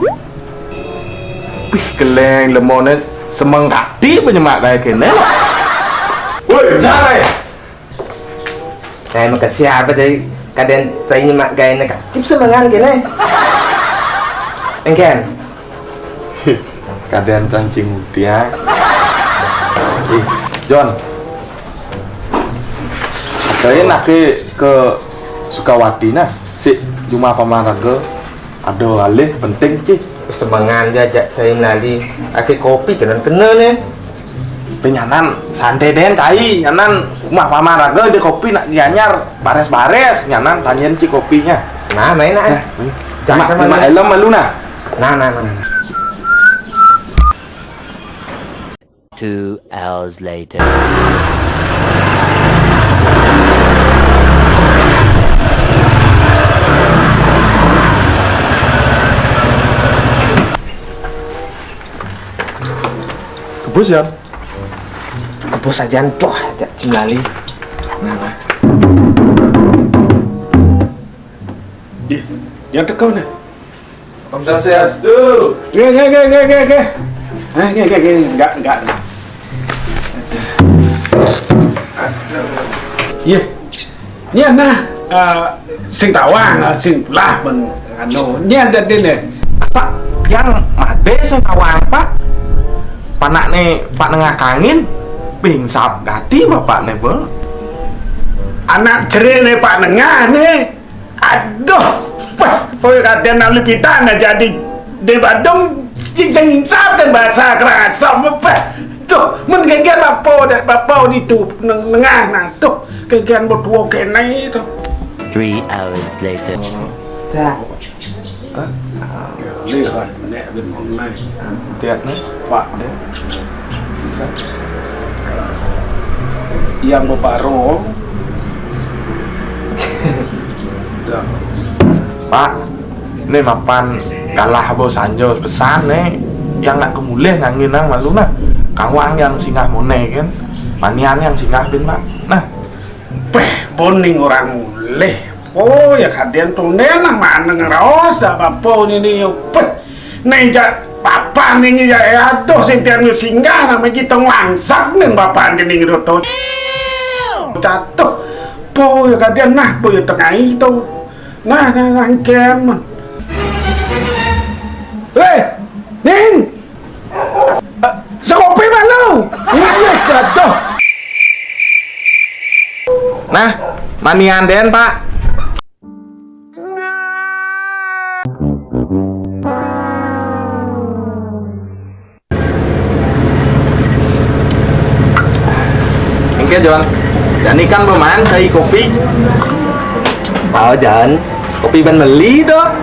Wih, keleng lemonnya semengkati penyemak kayak gini. Woi, jangan. Này mà cả xe bây giờ cả đèn tay như mạng gầy này cả tiếp sức mà ngang cái này anh Ken Kadang cancing dia. John, saya nak ke Sukawati nah, si Juma Pamaraga ada alih penting sih. semangan aja saya melalui akhir kopi kena nih Penyanan santai den kai, nyanan Juma Pamaraga di kopi nak dianyar bares-bares, nyanan tanyain ci kopinya. nah main nah Cuma elem malu nah. nah 2 hours later. Kebus ya? kebos aja tuh aja cimlali Nah, Yang tekau nih. Om Swastiastu. Ge. Enggak. Iya. Iya nah, sing tawang, sing lah men anu, nya ada dene. Pak, yang made senawang Pak. Panak nih Pak nengah kangin, pingsap gati bapak nih bel. Anak cerene Pak Nengah nih. Aduh, poy kaden nak lepitan jadi di Bandung sing sabten bahasa kerangan apa. Tuh, men geger bapo itu nengah nang tuh geger berdua kene itu. 3 hours later. dạ Lihat nek ben online. Tiat nih. Pak deh. Yang berparuh. Pak, ini mapan kalah bos Sanjo pesan nih yang nak kemulih ngangin nang malu nah. Kawang yang singgah mone kan, manian yang singgah bin Pak. Nah, Boning orang mulih. Oh ya kadian tuh nenang mana ngeros dah bapo ini peh. Neja papa nih ya aduh sintian singgah nama kita ngangsak nih bapak ini ngerotot. Jatuh. Po ya kadian nah po ya tengah itu. Nah angken man. Ning. Sekopi malu. Ini jatuh. nah manian den Pak. Oke John, dan ikan pemain saya kopi. bảo giận Kopi ban beli dong.